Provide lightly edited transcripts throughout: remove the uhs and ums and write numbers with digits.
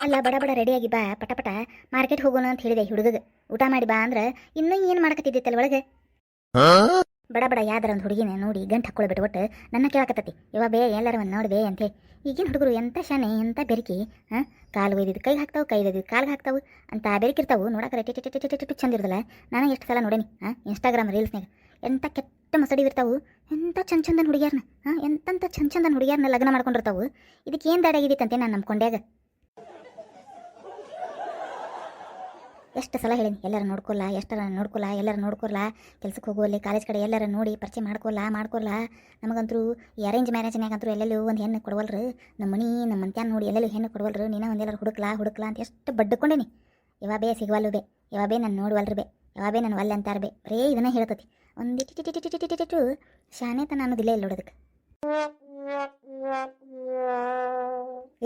ಅಲ್ಲ ಬಡ ಬಡ ರೆಡಿಯಾಗಿ ಬಾ ಪಟ ಪಟ ಮಾರ್ಕೆಟ್ ಹೋಗೋಣ ಅಂತ ಹೇಳಿದೆ ಹುಡುಗಗೆ. ಊಟ ಮಾಡಿ ಬಾ ಅಂದ್ರೆ ಇನ್ನೂ ಏನು ಮಾಡಕತ್ತಿದ್ದಿತ್ತಲ್ಲ ಒಳಗೆ. ಬಡ ಬಡ ಯಾವ್ದಾರ ಒಂದು ಹುಡುಗಿನ ನೋಡಿ ಗಂಟು ಹಾಕ್ಕೊಳ್ಬಿಟ್ಟು ಒಟ್ಟು ನನ್ನ ಕೇಳಕತ್ತತಿ ಇವ ಬೇ ಎಲ್ಲಾರ ಒಂದು ನೋಡ್ಬೇ ಅಂತೇಳಿ. ಈಗಿನ ಹುಡುಗರು ಎಂಥ ಶಾನೆ ಎಂಥ ಬೆರಿಕಿ. ಕಾಲು ಒಯ್ದಿದ್ದು ಕೈಗೆ ಹಾಕ್ತಾವು, ಕೈ ಒಯ್ದಿದ್ದು ಕಾಲ್ಗೆ ಹಾಕ್ತಾವು ಅಂತ ಬೆರಿಕಿರ್ತಾವು. ನೋಡಕ್ಕೆ ಟೆಟೆಟೆಟೆಟೆಟೆಟು ಚಂದ ಇರೋದಿಲ್ಲ. ನಾನು ಎಷ್ಟು ಸಲ ನೋಡೇನಿ ಇನ್ಸ್ಟಾಗ್ರಾಮ್ ರೀಲ್ಸ್ನಾಗ ಎಂಥ ಕೆಟ್ಟ ಮಸಡಿ ಇರ್ತಾವು. ಎಂಥ ಚಂದನ್ ಹುಡುಗಿಯಾರನ್ನ ಎಂತಂಥ ಚಂದನ್ ಹುಡುಗಿಯಾರನ್ನ ಲಗ್ನ ಮಾಡ್ಕೊಂಡಿರ್ತಾವು. ಇದಕ್ಕೆ ಏನು ದಾಡಾಗಿದ್ದಿತ್ತಂತೆ ನಾನು ನಂಬ್ಕೊಂಡ್ಯಾಗ. ಎಷ್ಟು ಸಲ ಹೇಳೀನಿ ಎಲ್ಲರೂ ನೋಡ್ಕೊಲ್ಲ, ಎಷ್ಟರ ನೋಡ್ಕೊಲ್ಲ, ಎಲ್ಲರೂ ನೋಡ್ಕೊಲ್ಲ. ಕೆಲ್ಸಕ್ಕೆ ಹೋಗುವಲ್ಲಿ ಕಾಲೇಜ್ ಕಡೆ ಎಲ್ಲರೂ ನೋಡಿ ಪರಿಚಯ ಮಾಡ್ಕೊಲ್ಲ. ನಮಗಂತರೂ ಈ ಅರೇಂಜ್ ಮ್ಯಾರೇಜ್ನಾಗಂತೂ ಎಲ್ಲೆಲ್ಲೂ ಒಂದು ಹೆಣ್ಣು ಕೊಡವಲ್ರು. ನಮ್ಮ ಮನೆ ನಮ್ಮ ಮಂತ್ಯಾನ ನೋಡಿ ಎಲ್ಲೆಲ್ಲೂ ಹೆಣ್ಣು ಕೊಡವಲ್ರು. ನೀನು ಒಂದೆಲ್ಲರೂ ಹುಡುಕ್ಲಾ ಅಂತ ಎಷ್ಟು ಬಡ್ಕೊಂಡೇನಿ. ಇವ ಬೇ ಸಿಗವಲ್ಲು ಬೇ, ಇವ ಬೇ ನಾನು ನೋಡುವಲ್ರು ಬೇ, ಯಾವ ಬೇ ನಾನು ಒಲ್ಲೆ ಅಂತಾರ ಬೇ, ಬರೇ ಇದನ್ನೇ ಹೇಳ್ತತಿ. ಒಂದಿಟಿಟಿಟಿಟಿಟಿಟಿಟಿಟು ಶಾನೇತನ ಅನ್ನೋದಿಲ್ಲ ಇಲ್ಲ ನೋಡೋದಕ್ಕೆ.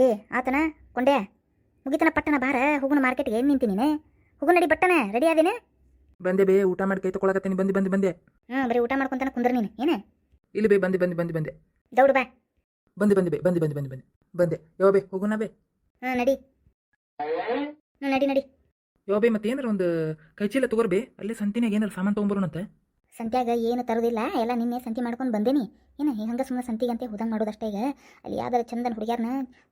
ಏ ಆತನ ಕೊಂಡೆ ಮುಗಿತನ ಪಟ್ಟಣ ಬಾರ ಹೋಗೋಣ ಮಾರ್ಕೆಟ್ಗೆ. ಏನು ನಿಂತೀನಿ ನೀನು? ಹೋಗು ನಡಿ ಬಟ್ಟನ ರೆಡಿ ಆದೇನೆ. ಬಂದೆ ಬೇ, ಊಟ ಮಾಡಿ ಕೈ ತೊಗೊಳಕತ್ತೀನಿ. ಬಂದೆ. ಬರೀ ಊಟ ಮಾಡ್ಕೊಂತಾನೆ ಕುಂದ್ರ ನೀನು ಏನು? ಇಲ್ಲಿ ಬೇ, ಬಂದೆ. ದೌಡು ಬಾ. ಬಂದೆ ಯಾವ ಬೇ, ಹೋಗೋಣ ಬೇ. ನಡಿ ನಡಿ. ಯಾವ ಬೇ, ಮತ್ತೆ ಏನಾರ ಒಂದು ಕೈ ಚೀಲ ತಗೋರ್ ಬೇ. ಅಲ್ಲೇ ಸಂತಿನಾಗ ಏನಾರ ಸಾಮಾನು ತೊಗೊಂಬರೋಣಂತೆ. ಸಂತ್ಯಾಗ ಏನು ತರೋದಿಲ್ಲ, ಎಲ್ಲ ನಿನ್ನೆ ಸಂತಿ ಮಾಡ್ಕೊಂಡು ಬಂದೇನಿ. ಏನು ಹಂಗೆ ಸುಮ್ಮನೆ ಸಂತಿಗಂತೆ ಹೋದಂಗೆ ಮಾಡೋದಷ್ಟೇ. ಈಗ ಅಲ್ಲಿ ಯಾವ್ದಾರು ಚಂದನ ಹುಡುಗ್ಯಾರನ್ನ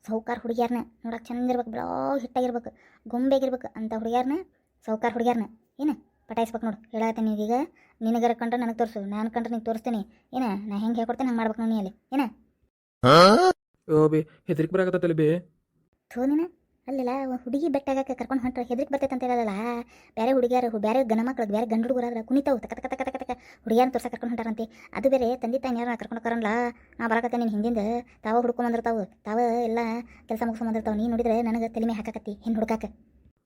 ಸೌಕಾರ ಹುಡುಗ್ಯಾರನ್ನ ನೋಡಕ್ಕೆ ಚಂದ ಇರ್ಬೇಕು, ಬ್ಲಾ ಹಿಟ್ಟಾಗಿರ್ಬೇಕು, ಗೊಂಬೆಗಿರ್ಬೇಕು ಅಂತ ಹುಡುಗ್ಯಾರನ್ನ ಸೌಕಾರ ಹುಡುಗ್ಯಾರನ್ನ ಏನು ಪಟಾಯಿಸ್ಬೇಕು ನೋಡು. ಹೇಳತ್ತೀನಿ ಈಗ ನಿನಗರ ಕಂಡ್ರೆ ನನಗೆ ತೋರಿಸು, ನಾನು ಕಂಡ್ರೆ ನಿಂಗೆ ತೋರಿಸ್ತೀನಿ. ನಾ ಹೆಂಗೆ ಹೇಳ್ಕೊಡ್ತೇನೆ ಹಂಗೆ ಮಾಡ್ಬೇಕು ನೋಡಿ ಅಲ್ಲಿ ಏನ. ಯಾವ ಬೇ ಹೆದರಿಕೆ ಬರಾಕತ್ತಲ್ಲ ಬೇ. ನೀನು ಅಲ್ಲೆಲ್ಲ ಹುಡುಗಿ ಬೆಟ್ಟಾಗಕ್ಕೆ ಕರ್ಕೊಂಡು ಹೊಂಟ್ರೆ ಹೆದ್ರಿಕೆ ಬರ್ತೈತೆ ಅಂತ ಹೇಳಲ್ಲ. ಬೇರೆ ಹುಡುಗಿಯಾರು ಬೇರೆ ಗಂಡ ಮಕ್ಳು ಬೇರೆ ಗಂಡು ಹುಡುಗರಾದ್ರೆ ಕುಣಿತಾವು ತಕ ತಕ ತಕ ತಕ ತಕ ಹುಡುಗಿಯಾರನ್ನ ತೋರ್ಸಕ್ಕೆ ಕರ್ಕೊಂಡು ಹೊಂಟಾರಂತೆ. ಅದು ಬೇರೆ ತಂದೆ ತಾಯಿ ಯಾರನ್ನ ಕರ್ಕೊಂಡು ಕರಲ್ಲ. ನಾ ಬರಾಕತ್ತೆ ನೀನು ಹಿಂದಿಂದ ತಾವು ಹುಡ್ಕೊಂಬಂದಿರ್ತಾವೆ, ತಾವು ಎಲ್ಲ ಕೆಲಸ ಮುಗಿಸ್ಕೊಂಬಂದಿರ್ತಾವೆ. ನೀನು ನೋಡಿದ್ರೆ ನನಗೆ ತಲೆ ಮೇಲೆ ಹಾಕಕತ್ತಿ ಹೆಣ್ಣು ಹುಡುಕಾಕ.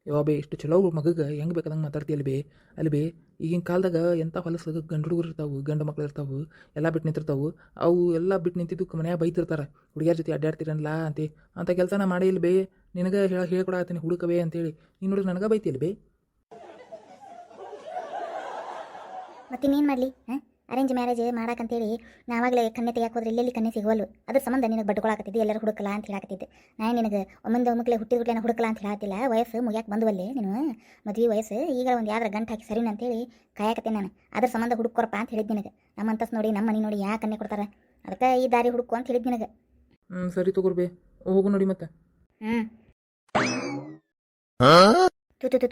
ಯಾವ ಬೇ ಇಷ್ಟು ಚಲೋ ಮಗಗೆ ಹೆಂಗೆ ಬೇಕಾದಂಗೆ ಮಾತಾಡ್ತಿ ಅಲ್ಲಿ ಬೇ ಈಗಿನ ಕಾಲದಾಗ ಎಂಥ ಹೊಲಸು ಗಂಡು ಹುಡುಗರು ಇರ್ತಾವೆ, ಗಂಡು ಮಕ್ಳು ಇರ್ತಾವೆ, ಎಲ್ಲ ಬಿಟ್ಟು ನಿಂತಿರ್ತಾವೆ. ಅವು ಎಲ್ಲ ಬಿಟ್ಟು ನಿಂತಿದ್ದಕ್ಕೆ ಮನ್ಯಾಗ ಬೈತಿರ್ತಾರೆ, ಹುಡುಗಿಯರ ಜೊತೆ ಅಡ್ಡಾಡ್ತಿರಲ್ಲ ಅಂತ ಕೆಲಸನ ಮಾಡಿ ಇಲ್ಲಿ ಬೇ. ನಿನಗೆ ಹೇಳ್ಕೊಡತ್ತೀನಿ ಹುಡುಕಬೇ ಅಂತೇಳಿ ನೀನು ನೋಡಿದ್ರೆ ನನಗೆ ಬೈತಿ ಇಲ್ಲಿ ಬೇ. ಮತ್ತಿನ್ನೇನು ಮಾಡಲಿ? ಅರೇಂಜ್ ಮ್ಯಾರೇಜ್ ಮಾಡಾಕಂತೇಳಿ ನಾವಾಗಲೇ ಕನ್ನೆ ತೆಗಿಯಕ್ಕೆ ಹೋದ್ರೆ ಎಲ್ಲೆಲ್ಲಿ ಕನ್ನೆ ಸಿಗವಲ್ಲು. ಅದ್ರ ಸಂಬಂಧ ನಿನಗೆ ಬಡ್ಕೊಳಕತ್ತಿದ್ದೆ, ಎಲ್ಲರೂ ಹುಡುಕಲ್ಲ ಅಂತ ಹೇಳಾಕತ್ತಿದ್ದೆ. ನಾನು ನಿನಗೆ ಒಮ್ಮಕ್ಳೆ ಹುಟ್ಟಿದ್ಬಿಟ್ಲೆ ಹುಡುಕಲ್ಲ ಅಂತ ಹೇಳತ್ತಿಲ್ಲ. ವಯಸ್ಸು ಮುಗ್ಯಾಕೆ ಬಂದುವಲ್ಲೇ ನೀನು ಮದುವೆ ವಯಸ್ಸು. ಈಗ ಒಂದು ಯಾವ್ದಾರ ಗಂಟು ಹಾಕಿ ಸರಿನ ಅಂತೇಳಿ ಕಾಯಕತ್ತೆ ನಾನು. ಅದ್ರ ಸಂಬಂಧ ಹುಡುಕೊರಪ್ಪ ಅಂತ ಹೇಳಿದ್ದು ನಿನಗೆ. ನಮ್ಮ ಅಂತಸ್ ನೋಡಿ ನಮ್ಮ ಮನೆ ನೋಡಿ ಯಾಕೆ ಕನ್ನೆ ಕೊಡ್ತಾರೆ, ಅದಕ್ಕೆ ಈ ದಾರಿ ಹುಡುಕು ಅಂತ ಹೇಳಿದ್ದು ನಿನಗೆ. ಸರಿ ತಗೋರ್ಬೇ, ಹೋಗು ನೋಡಿ ಮತ್ತೆ.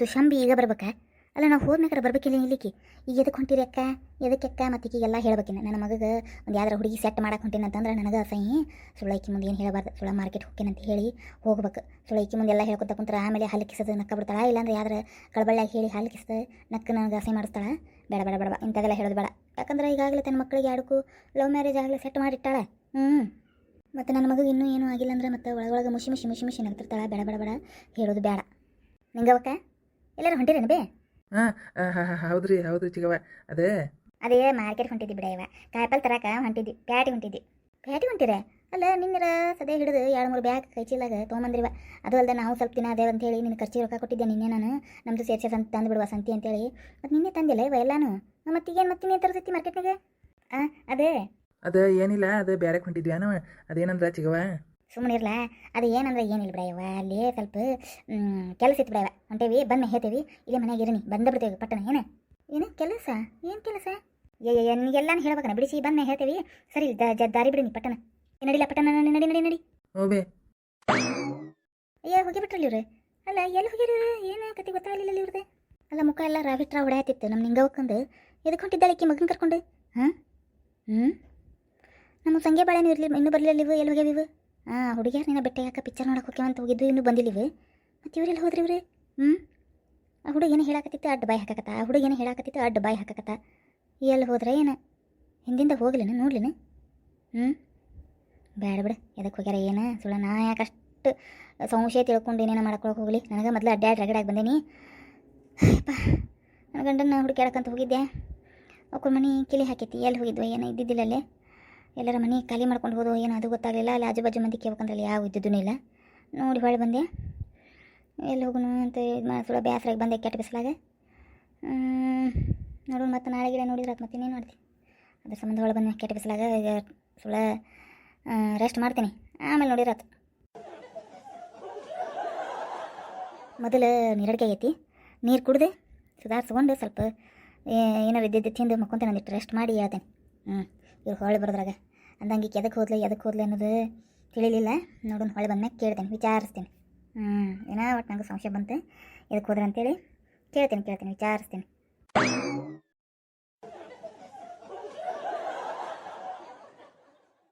ತು ಶಂಬಿ ಈಗ ಬರ್ಬೇಕಾ? ಅಲ್ಲ ನಾವು ಹೋದ್ಮೇಕರ ಬರ್ಬೇಕಿಲ್ಲ ಇಲ್ಲಿಕ್ಕೆ. ಈಗ ಎದಕ್ಕೆ ಹೊಂಟಿರಿ ಅಕ್ಕ, ಎದಕ್ಕೆ ಅಕ್ಕ ಮತ್ತೆ ಈಗೆಲ್ಲ ಹೇಳ್ಬೇಕಿನ್ನ. ನನ್ನ ಮಗಗೆ ಒಂದು ಯಾವ್ದಾರ ಹುಡುಗಿ ಸೆಟ್ ಮಾಡಕ್ಕೆ ಹೊಂಟೇನೆ ಅಂತಂದ್ರೆ ನನಗೆ ಅಸಹ್ಯ. ಸುಳ್ಳೈಕಿ ಮುಂದೆ ಏನು ಹೇಳಬಾರ್ದು, ಸುಳ್ಳ ಮಾರ್ಕೆಟ್ ಹೋಗ್ತೇನಂತ ಹೇಳಿ ಹೋಗ್ಬೇಕು. ಸುಳ್ಳೈಕಿ ಮುಂದೆ ಎಲ್ಲ ಹೇಳ್ಕೊತ ಕುಂತ್ರೆ ಆಮೇಲೆ ಹಾಲು ಕಿಸೋದು ನಕ್ಕ ಬಿಡ್ತಾಳ. ಇಲ್ಲಾಂದ್ರೆ ಯಾವ್ದಾರ ಕಳಬಳ್ಳಾಗಿ ಹೇಳಿ ಹಾಲು ಕಿಸೋದು ನಕ್ಕ ನನಗೆ ಅಸಹ್ಯ ಮಾಡಿಸ್ತಾಳೆ. ಬೇಡ ಇಂಥದೆಲ್ಲ ಹೇಳೋದು ಬೇಡ. ಯಾಕಂದ್ರೆ ಈಗಾಗಲೇ ತನ್ನ ಮಕ್ಕಳಿಗೆ ಆಡಕ್ಕೂ ಲವ್ ಮ್ಯಾರೇಜ್ ಆಗಲೇ ಸೆಟ್ ಮಾಡಿಟ್ಟಾಳೆ. ಮತ್ತು ನನ್ನ ಮಗು ಇನ್ನೂ ಏನೂ ಆಗಿಲ್ಲ ಅಂದ್ರೆ ಮತ್ತೆ ಒಳಗೊಳಗೆ ಮುಷಿ ನಗ್ತಿರ್ತಾಳೆ. ಬೇಡ ಹೇಳೋದು ಬೇಡ. ನಿಂಗವಕ್ಕ ಎಲ್ಲರೂ ಹೊಂಟಿರೇನು ಬೇ? ಹೌದ್ರಿ ಚಿಗವ. ಅದೇ ಮಾರ್ಕೆಟ್ ಹೊಂಟಿದ್ದಿ ಬಿಡ ಇವ. ಕಾಯಿಪಲ್ ತರಕ ಹೊಂಟಿದ್ದಿ, ಪ್ಯಾಟಿ ಹೊಂಟಿರೆ. ಅಲ್ಲ ನಿನ್ನರ ಸದೇ ಹಿಡಿದು 2-3 ಬ್ಯಾಗ್ ಕೈ ಚೀಲಾಗ ತೊಗೊಂಬಂದ್ರಿವ. ಅದು ಅಲ್ಲದೆ ನಾವು ಸ್ವಲ್ಪ ದಿನ ಅದೇ ಅಂತೇಳಿ ನಿನ್ನ ಖರ್ಚಿ ರೊಕ್ಕ ಕೊಟ್ಟಿದ್ದೆ ನಿನ್ನೆ. ನಾನು ನಮ್ಮದು ಸೇರ್ಸಿ ಅಂತ ತಂದು ಬಿಡುವ ಸಂತಿ ಅಂತೇಳಿ. ಮತ್ತು ನಿನ್ನೆ ತಂದಿಲ್ಲ ಇವ ಎಲ್ಲಾನು. ಮತ್ತೀಗೇನು ಮತ್ತಿನ್ನೇನು ತರಿಸೈತಿ ಮಾರ್ಕೆಟ್ನಾಗ? ಅದೇ ಏನಿಲ್ಲ, ಅದು ಬ್ಯಾರೆ ಹೊಂಟಿದ್ವಿ ನಾವು. ಅದೇನಂದ್ರ ಚಿಗವ ಸುಮ್ಮನೆ ಇರಲ್ಲ. ಅದು ಏನಂದ್ರೆ ಏನಿಲ್ಲ ಬಿಡಯವ್ವ, ಅಲ್ಲಿ ಸ್ವಲ್ಪ ಕೆಲಸ ಇತ್ತು ಬಿಡಯವ. ಹೊಂಟೇವಿ ಬಂದು ಹೇಳ್ತೇವಿ, ಇಲ್ಲೇ ಮನೆಯಾಗ ಇರನಿ, ಬಂದೇ ಬಿಡ್ತೇವೆ ಪಟ್ಟಣ. ಏನು ಕೆಲಸ? ಏನು ಕೆಲಸ? ಎಲ್ಲಾನು ಹೇಳ್ಬೇಕನ ಬಿಡಿಸಿ ಬಂದು ಹೇಳ್ತೇವಿ. ಸರಿ ದಾರಿ ಬಿಡಿನಿ ಪಟ್ಟಣ. ನಡಿಲ್ಲ ಪಟ್ಟಣ, ನಡಿ. ಓಬೇ ಅಯ್ಯ ಹೋಗಿಬಿಟ್ರಲ್ಲ ಇವ್ರು. ಅಲ್ಲ ಎಲ್ಲಿ ಹೋಗಿರಿ? ಏನು ಕತೆ ಗೊತ್ತಾಗಲಿಲ್ಲ ಇವ್ರದ್ದು. ಅಲ್ಲ ಮುಖ ಎಲ್ಲ ರಾವಿಟ್ರ ಹೊಡೆಯತ್ತಿತ್ತು ನಮ್ಮ ನಿಂಗವಕ್ಕಂದು. ಎದಕ್ಕೆ ಹೊಂಟಿದ್ದಾಳೆ ಈಕಿ ಮಗನ ಕರ್ಕೊಂಡು? ನಮ್ಮ ಸಂಗೆ ಬಾಳೆನೂ ಇನ್ನೂ ಬರಲಿಲ್ಲ ಇವು. ಎಲ್ಲಿ ಹೋಗ್ಯಾವ ಇವು? ಹುಡುಗಿಯಾರು ನಿನ್ನ ಬೆಟ್ಟ ಯಾಕೆ ಪಿಕ್ಚರ್ ನೋಡಕ್ಕೆ ಹೋಗ್ಯಾವಂತ ಹೋಗಿದ್ವಿ, ಇನ್ನೂ ಬಂದಿಲ್ಲ ಇವು. ಮತ್ತು ಇವರೆಲ್ಲ ಹೋದ್ರಿ ಇವ್ರು? ಆ ಹುಡುಗೇನು ಹೇಳಾಕತ್ತಿತ್ತು ಅಡ್ಡ ಬಾಯಿ ಹಾಕಕತ್ತ. ಎಲ್ಲಿ ಹೋದ್ರೆ ಏನು? ಹಿಂದಿಂದ ಹೋಗ್ಲಿನ ನೋಡ್ಲಿನ? ಬೇಡ ಬಿಡು, ಎದಕ್ಕೆ ಹೋಗ್ಯಾರ ಏನು ಸುಳ್ಳ. ನಾ ಯಾಕಷ್ಟು ಸಂಶಯ ತಿಳ್ಕೊಂಡು ಏನೇನೋ ಮಾಡ್ಕೊಳಕ್ಕೆ ಹೋಗಲಿ. ನನಗೆ ಮೊದಲು ರಗಡಾಗಿ ಬಂದೇನಿ. ಅಪ್ಪ ನನ್ನ ಗಂಡನ ಹುಡುಕ್ಯಾಡಕ್ಕಂತ ಹೋಗಿದ್ದೆ. ಅವ್ರ ಮನೆ ಕಿಲಿ ಹಾಕೈತಿ. ಎಲ್ಲಿ ಹೋಗಿದ್ವಿ ಏನೋ ಇದ್ದಿದ್ದಿಲ್ಲ ಅಲ್ಲೇ. ಎಲ್ಲರ ಮನೆ ಖಾಲಿ ಮಾಡ್ಕೊಂಡು ಹೋದೋ ಏನೋ ಅದು ಗೊತ್ತಾಗಲಿಲ್ಲ. ಅಲ್ಲಿ ಆಜು ಬಾಜು ಮಂದಿ ಕೇಳ್ಬೇಕಂದ್ರಲ್ಲಿ ಯಾವ ಇದ್ದಿದ್ದೂ ಇಲ್ಲ. ನೋಡಿ ಹೊಳೆ ಬಂದೆ. ಎಲ್ಲಿ ಹೋಗೋಣ ಅಂತ ಸುಳ್ಳ ಬೇಸರಾಗಿ ಬಂದೆ ಕೆಟ್ಟ ಬಿಸಿಲಾಗ. ನೋಡೋಣ ಮತ್ತು ನಾಳೆ ಗಿಡ ನೋಡಿದ್ರೆ ಮತ್ತೆ ಇನ್ನೇನು ಮಾಡ್ತೀನಿ. ಅದ್ರ ಸಂಬಂಧ ಹೊಳೆ ಬಂದೆ ಕೆಟ್ಟ ಬಿಸಿಲಾಗ. ಸುಳ್ಳ ರೆಸ್ಟ್ ಮಾಡ್ತೀನಿ, ಆಮೇಲೆ ನೋಡಿರತ್ತು. ಮೊದಲು ನೀರಡಿಕೆ ಆಗೈತಿ, ನೀರು ಕುಡ್ದು ಸುಧಾರಿಸ್ಕೊಂಡು ಸ್ವಲ್ಪ ಏನಾರು ಇದ್ದಿದ್ದು ತಿಂದು ಮಕ್ಕೊಂತೇನೆ, ಒಂದಿಟ್ಟು ರೆಸ್ಟ್ ಮಾಡಿ ಹೇಳ್ತೇನೆ. ಇವ್ರು ಹೊಳ್ಳಿ ಬರೋದ್ರಾಗ ಅಂದಂಗೆ ಈಕೆ ಎದಕ್ಕೆ ಹೋದ್ಲೆ ಅನ್ನೋದು ತಿಳಿಲಿಲ್ಲ. ನೋಡೋಣ, ಹೊಳ್ಳಿ ಬಂದ್ಮೇಲೆ ಕೇಳ್ತೇನೆ, ವಿಚಾರಿಸ್ತೀನಿ. ಏನೋ ಒಟ್ಟು ನಂಗೆ ಸಂಶಯ ಬಂತು ಎದಕ್ಕೆ ಹೋದ್ರೆ ಅಂತೇಳಿ ಕೇಳ್ತೇನೆ ವಿಚಾರಿಸ್ತೀನಿ.